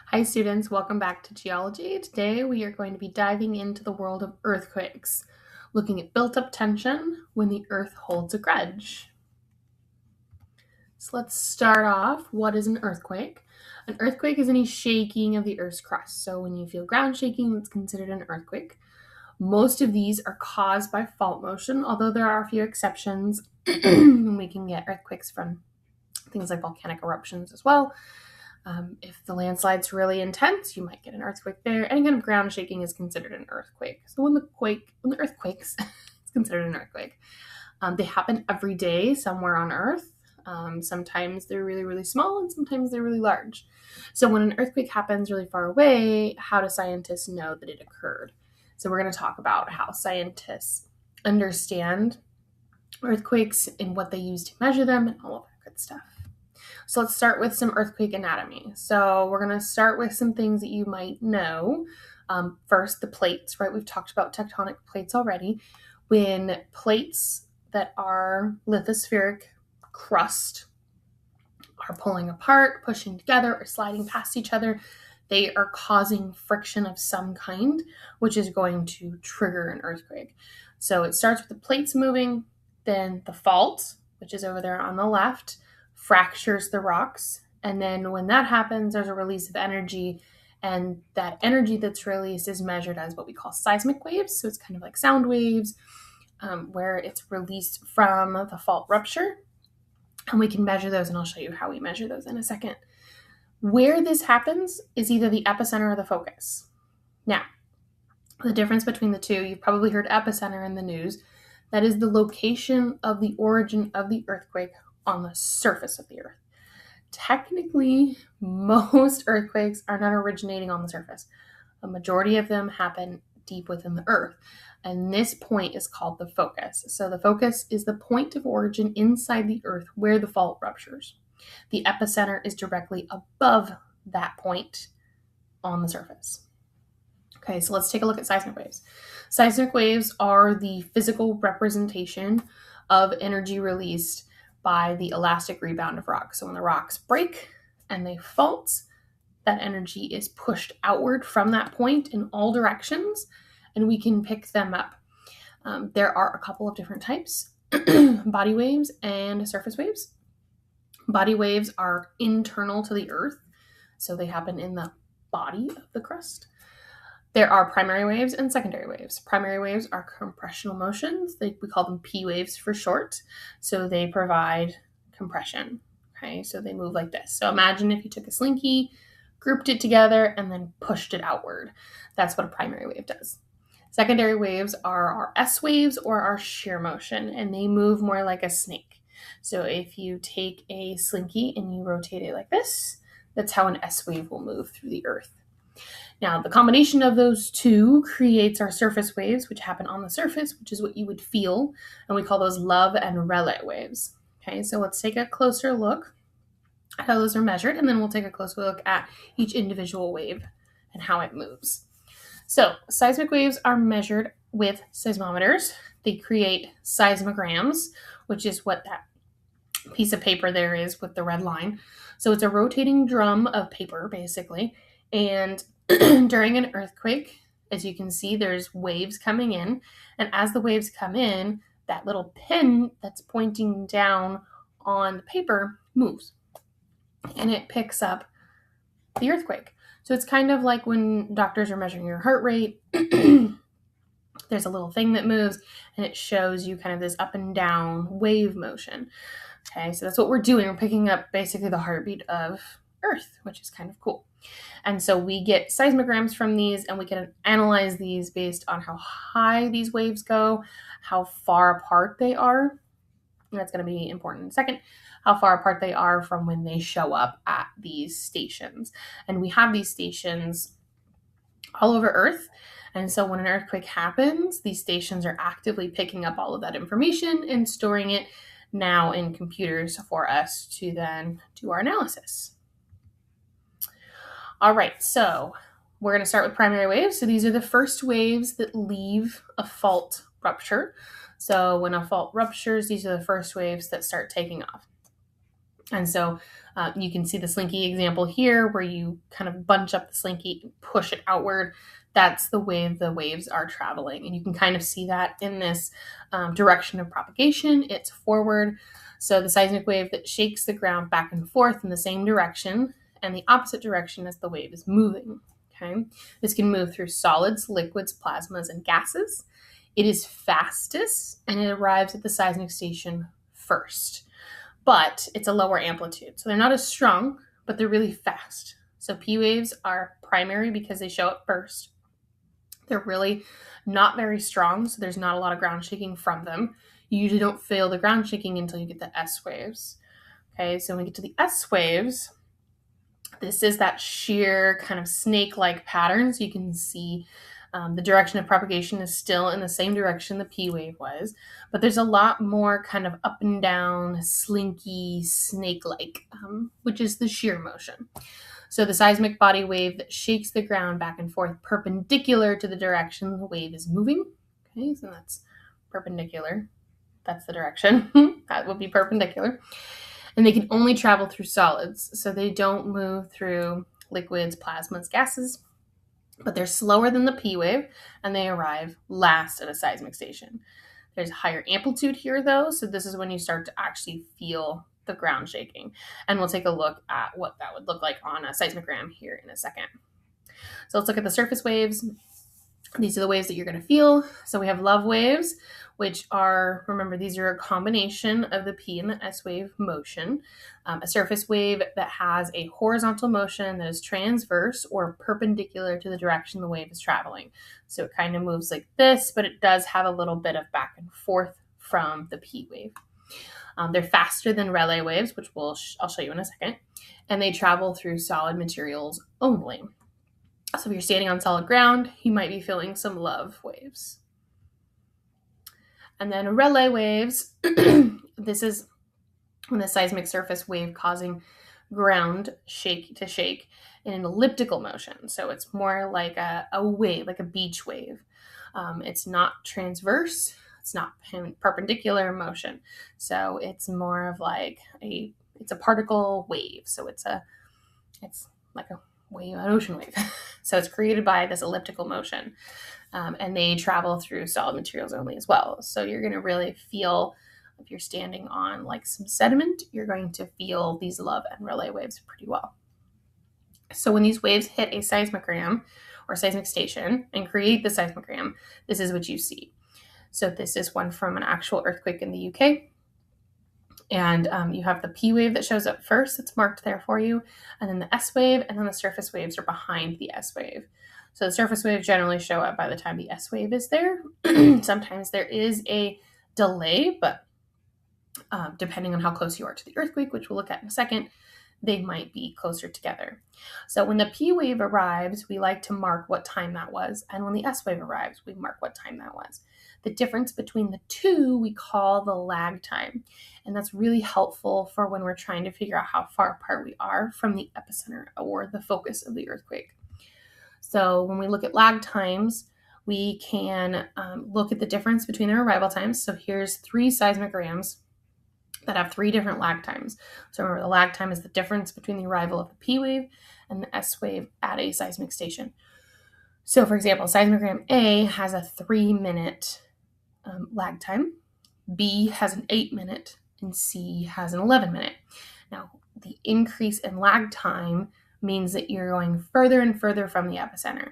Hi students, welcome back to geology. Today we are going to be diving into the world of earthquakes, looking at built-up tension when the earth holds a grudge. So let's start off. What is an earthquake? An earthquake is any shaking of the earth's crust. So when you feel ground shaking, it's considered an earthquake. Most of these are caused by fault motion, although there are a few exceptions. We can get earthquakes from things like volcanic eruptions as well. If the landslide's really intense, you might get an earthquake there. Any kind of ground shaking is considered an earthquake. So when the earth quakes, it's considered an earthquake. They happen every day somewhere on Earth. Sometimes they're really, really small and sometimes they're really large. So when an earthquake happens really far away, how do scientists know that it occurred? So we're going to talk about how scientists understand earthquakes and what they use to measure them and all of that good stuff. So let's start with some earthquake anatomy. So we're going to start with some things that you might know. First, the plates, right? We've talked about tectonic plates already. When plates that are lithospheric crust are pulling apart, pushing together, or sliding past each other, they are causing friction of some kind, which is going to trigger an earthquake. So it starts with the plates moving, then the fault, which is over there on the left, fractures the rocks. And then when that happens, there's a release of energy. And that energy that's released is measured as what we call seismic waves. So it's kind of like sound waves, where it's released from the fault rupture. And we can measure those, and I'll show you how we measure those in a second. Where this happens is either the epicenter or the focus. Now, the difference between the two, you've probably heard epicenter in the news. That is the location of the origin of the earthquake on the surface of the earth. Technically, most earthquakes are not originating on the surface. A majority of them happen deep within the earth. And this point is called the focus. So the focus is the point of origin inside the earth where the fault ruptures. The epicenter is directly above that point on the surface. Okay, so let's take a look at seismic waves. Seismic waves are the physical representation of energy released by the elastic rebound of rocks. So when the rocks break and they fault, that energy is pushed outward from that point in all directions, and we can pick them up. There are a couple of different types, body waves and surface waves. Body waves are internal to the earth, so they happen in the body of the crust. There are primary waves and secondary waves. Primary waves are compressional motions. We call them P waves for short. So they provide compression. Okay, so they move like this. So imagine if you took a slinky, grouped it together, and then pushed it outward. That's what a primary wave does. Secondary waves are our S waves or our shear motion, and they move more like a snake. So if you take a slinky and you rotate it like this, that's how an S wave will move through the earth. Now, the combination of those two creates our surface waves, which happen on the surface, which is what you would feel, and we call those Love and Rayleigh waves. Okay, so let's take a closer look at how those are measured, and then we'll take a closer look at each individual wave and how it moves. So, seismic waves are measured with seismometers. They create seismograms, which is what that piece of paper there is with the red line. So it's a rotating drum of paper, basically, and during an earthquake, as you can see, there's waves coming in. And as the waves come in, that little pin that's pointing down on the paper moves. And it picks up the earthquake. So it's kind of like when doctors are measuring your heart rate. There's a little thing that moves, and it shows you kind of this up and down wave motion. Okay, so that's what we're doing. We're picking up basically the heartbeat of Earth, which is kind of cool. And so we get seismograms from these, and we can analyze these based on how high these waves go, how far apart they are. And that's going to be important in a second, how far apart they are from when they show up at these stations. And we have these stations all over Earth. And so when an earthquake happens, these stations are actively picking up all of that information and storing it now in computers for us to then do our analysis. All right, so we're going to start with primary waves. So these are the first waves that leave a fault rupture. So when a fault ruptures, these are the first waves that start taking off. And so you can see the slinky example here where you kind of bunch up the slinky and push it outward. That's the way the waves are traveling. And you can kind of see that in this direction of propagation. It's forward. So the seismic wave that shakes the ground back and forth in the same direction and the opposite direction as the wave is moving. Okay, this can move through solids, liquids, plasmas, and gases. It is fastest and it arrives at the seismic station first, but it's a lower amplitude. So they're not as strong, but they're really fast. So P waves are primary because they show up first. They're really not very strong, so there's not a lot of ground shaking from them. You usually don't feel the ground shaking until you get the S waves. Okay, so when we get to the S waves, this is that sheer kind of snake-like pattern. So you can see the direction of propagation is still in the same direction the P wave was, but there's a lot more kind of up and down, slinky, snake-like, which is the shear motion. So the seismic body wave that shakes the ground back and forth perpendicular to the direction the wave is moving. Okay, so that's perpendicular. That's the direction. That would be perpendicular. And they can only travel through solids, so they don't move through liquids, plasmas, gases, but they're slower than the P wave, and they arrive last at a seismic station. There's higher amplitude here, though, so this is when you start to actually feel the ground shaking. And we'll take a look at what that would look like on a seismogram here in a second. So let's look at the surface waves. These are the waves that you're going to feel. So we have love waves, which are, remember, these are a combination of the P and the S wave motion. A surface wave that has a horizontal motion that is transverse or perpendicular to the direction the wave is traveling. So it kind of moves like this, but it does have a little bit of back and forth from the P wave. They're faster than relay waves, which I'll show you in a second, and they travel through solid materials only. So if you're standing on solid ground, you might be feeling some love waves. And then relay waves, this is when the seismic surface wave causing ground shake to shake in an elliptical motion. So it's more like a wave, like a beach wave. It's not transverse. It's not perpendicular motion. So it's more of like it's a particle wave. So it's like a wave, an ocean wave. So it's created by this elliptical motion. And they travel through solid materials only as well. So you're going to really feel, if you're standing on like some sediment, you're going to feel these love and relay waves pretty well. So when these waves hit a seismogram or seismic station and create the seismogram, this is what you see. So this is one from an actual earthquake in the UK. And you have the P wave that shows up first. It's marked there for you. And then the S wave, and then the surface waves are behind the S wave. So the surface waves generally show up by the time the S wave is there. Sometimes there is a delay, but depending on how close you are to the earthquake, which we'll look at in a second, they might be closer together. So when the P wave arrives, we like to mark what time that was. And when the S wave arrives, we mark what time that was. The difference between the two we call the lag time. And that's really helpful for when we're trying to figure out how far apart we are from the epicenter or the focus of the earthquake. So when we look at lag times, we can look at the difference between their arrival times. So here's 3 seismograms that have 3 different lag times. So remember, the lag time is the difference between the arrival of the P wave and the S wave at a seismic station. So for example, seismogram A has a 3-minute lag time, B has an 8-minute, and C has an 11-minute. Now, the increase in lag time means that you're going further and further from the epicenter.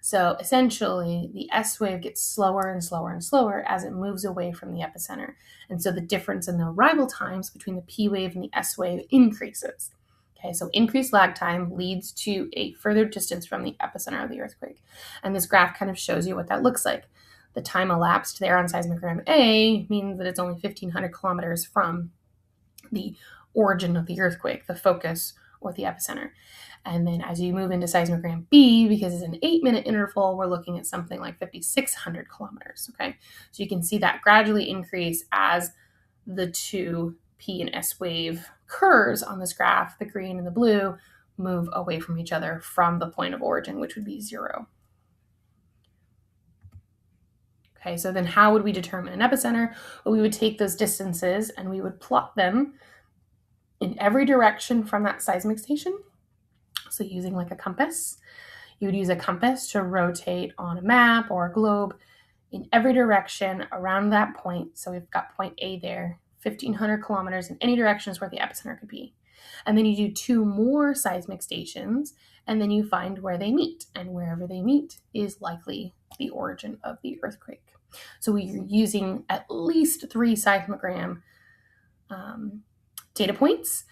So essentially, the S wave gets slower and slower and slower as it moves away from the epicenter. And so the difference in the arrival times between the P wave and the S wave increases. Okay, so increased lag time leads to a further distance from the epicenter of the earthquake. And this graph kind of shows you what that looks like. The time elapsed there on seismogram A means that it's only 1,500 kilometers from the origin of the earthquake, the focus or the epicenter. And then as you move into seismogram B, because it's an 8-minute interval, we're looking at something like 5,600 kilometers, okay? So you can see that gradually increase as the 2 P and S wave curves on this graph, the green and the blue, move away from each other from the point of origin, which would be 0. Okay, so then how would we determine an epicenter? Well, we would take those distances and we would plot them in every direction from that seismic station. So using like a compass, you would use a compass to rotate on a map or a globe in every direction around that point. So we've got point A there, 1,500 kilometers in any direction is where the epicenter could be. And then you do 2 more seismic stations, and then you find where they meet. And wherever they meet is likely the origin of the earthquake. So we're using at least 3 seismogram data points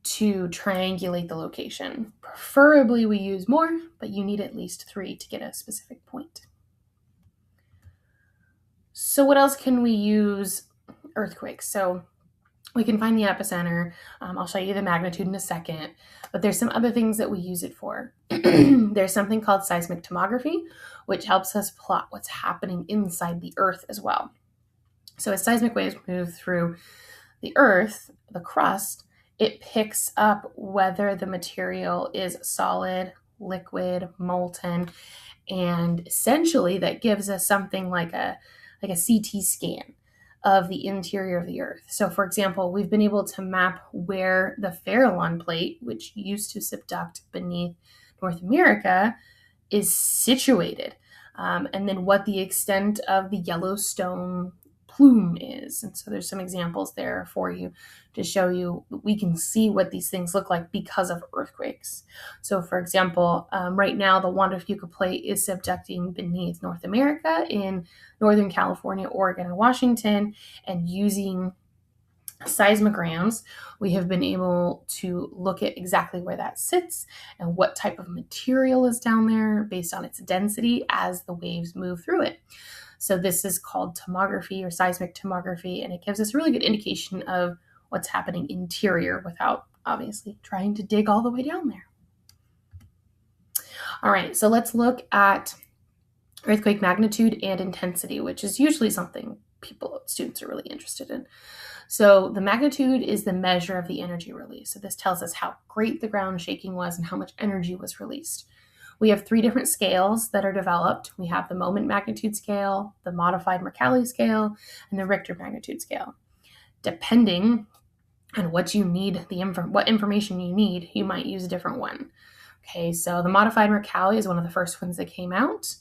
to triangulate the location. Preferably we use more, but you need at least 3 to get a specific point. So what else can we use earthquakes? So we can find the epicenter. I'll show you the magnitude in a second, but there's some other things that we use it for. There's something called seismic tomography, which helps us plot what's happening inside the earth as well. So as seismic waves move through the earth, the crust, it picks up whether the material is solid, liquid, molten, and essentially that gives us something like a CT scan of the interior of the earth. So for example, we've been able to map where the Farallon plate, which used to subduct beneath North America, is situated, and then what the extent of the Yellowstone plume is. And so there's some examples there for you to show you we can see what these things look like because of earthquakes. So for example, right now the Juan de Fuca plate is subducting beneath North America in Northern California, Oregon, and Washington, and using seismograms, we have been able to look at exactly where that sits and what type of material is down there based on its density as the waves move through it. So this is called tomography or seismic tomography, and it gives us a really good indication of what's happening interior without obviously trying to dig all the way down there. All right, so let's look at earthquake magnitude and intensity, which is usually something students are really interested in. So the magnitude is the measure of the energy release. So this tells us how great the ground shaking was and how much energy was released. We have 3 different scales that are developed. We have the moment magnitude scale, the modified Mercalli scale, and the Richter magnitude scale. Depending on what you need, what information you need, you might use a different one. Okay, so the modified Mercalli is one of the first ones that came out,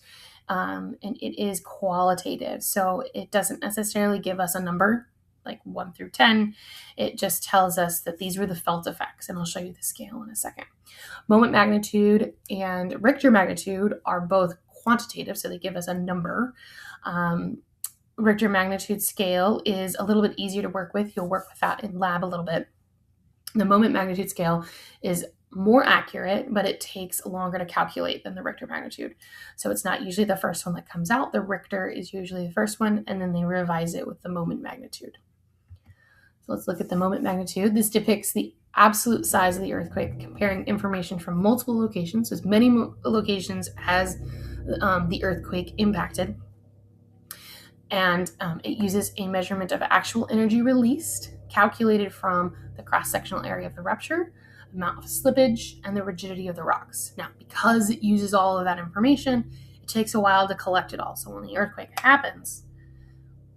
and it is qualitative. So it doesn't necessarily give us a number like 1 through 10. It just tells us that these were the felt effects, and I'll show you the scale in a second. Moment magnitude and Richter magnitude are both quantitative, so they give us a number. Richter magnitude scale is a little bit easier to work with. You'll work with that in lab a little bit. The moment magnitude scale is more accurate, but it takes longer to calculate than the Richter magnitude. So it's not usually the first one that comes out. The Richter is usually the first one, and then they revise it with the moment magnitude. So let's look at the moment magnitude. This depicts the absolute size of the earthquake, comparing information from multiple locations, so as many locations as the earthquake impacted. And it uses a measurement of actual energy released, calculated from the cross-sectional area of the rupture, amount of slippage, and the rigidity of the rocks. Now, because it uses all of that information, it takes a while to collect it all. So when the earthquake happens,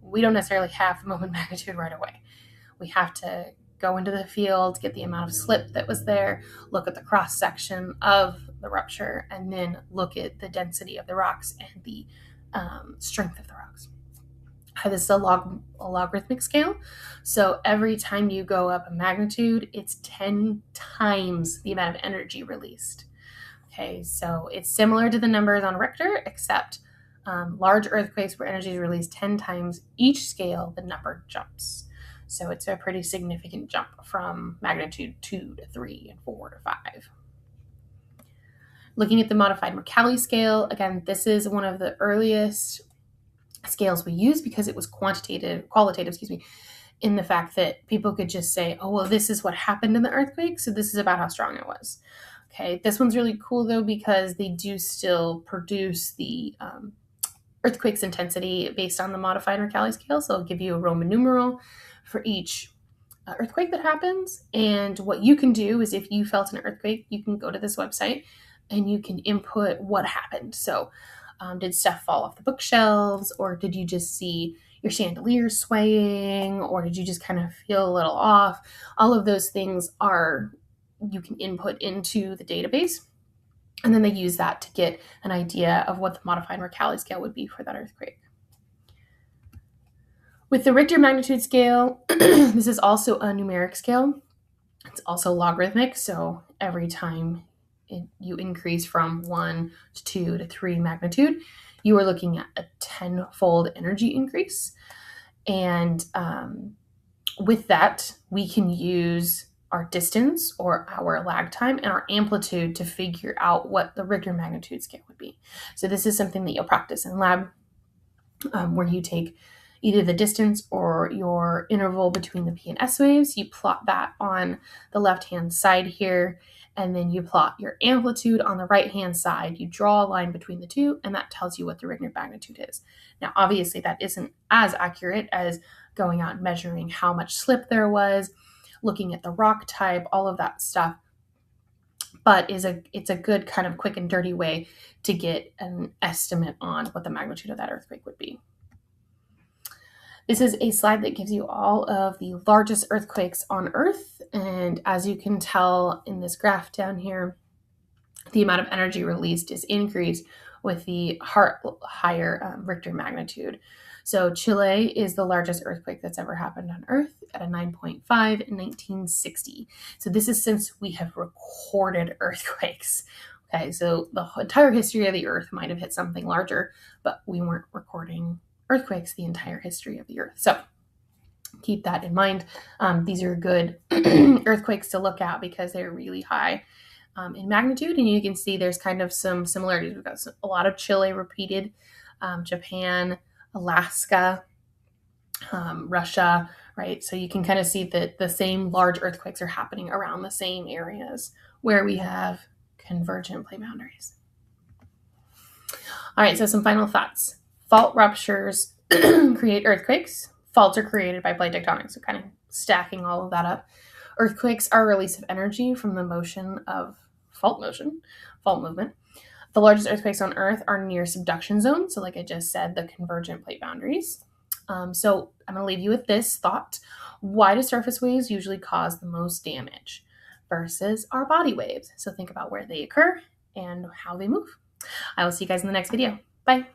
we don't necessarily have the moment magnitude right away. We have to go into the field, get the amount of slip that was there, look at the cross-section of the rupture, and then look at the density of the rocks and the strength of the rocks. This is a logarithmic scale. So every time you go up a magnitude, it's 10 times the amount of energy released. Okay, so it's similar to the numbers on Richter, except large earthquakes where energy is released 10 times each scale, the number jumps. So it's a pretty significant jump from magnitude 2 to 3 and 4 to 5. Looking at the modified Mercalli scale, again, this is one of the earliest scales we use because it was qualitative, in the fact that people could just say, oh, well, this is what happened in the earthquake, so this is about how strong it was. Okay, this one's really cool, though, because they do still produce the earthquake's intensity based on the modified Mercalli scale, so it'll give you a Roman numeral for each earthquake that happens. And what you can do is if you felt an earthquake, you can go to this website and you can input what happened. So did stuff fall off the bookshelves, or did you just see, your chandelier swaying, or did you just kind of feel a little off? All of those things you can input into the database, and then they use that to get an idea of what the modified Mercalli scale would be for that earthquake. With the Richter magnitude scale, this is also a numeric scale. It's also logarithmic, so every time you increase from 1 to 2 to 3 magnitude, you are looking at a 10-fold energy increase. And with that, we can use our distance or our lag time and our amplitude to figure out what the Richter magnitude scale would be. So this is something that you'll practice in lab, where you take either the distance or your interval between the P and S waves. You plot that on the left-hand side here, and then you plot your amplitude on the right-hand side. You draw a line between the two, and that tells you what the Richter magnitude is. Now, obviously, that isn't as accurate as going out and measuring how much slip there was, looking at the rock type, all of that stuff. But it's a good kind of quick and dirty way to get an estimate on what the magnitude of that earthquake would be. This is a slide that gives you all of the largest earthquakes on Earth. And as you can tell in this graph down here, the amount of energy released is increased with the higher Richter magnitude. So Chile is the largest earthquake that's ever happened on Earth at a 9.5 in 1960. So this is since we have recorded earthquakes. Okay, so the entire history of the Earth might have hit something larger, but we weren't recording earthquakes the entire history of the Earth. So keep that in mind. These are good earthquakes to look at because they're really high in magnitude, and you can see there's kind of some similarities. We've got a lot of Chile repeated, Japan, Alaska, Russia, right? So you can kind of see that the same large earthquakes are happening around the same areas where we have convergent plate boundaries. All right, so some final thoughts. Fault ruptures create earthquakes. Faults are created by plate tectonics, so kind of stacking all of that up. Earthquakes are a release of energy from the motion of fault movement. The largest earthquakes on Earth are near subduction zones, so like I just said, the convergent plate boundaries. So I'm going to leave you with this thought. Why do surface waves usually cause the most damage versus our body waves? So think about where they occur and how they move. I will see you guys in the next video. Bye.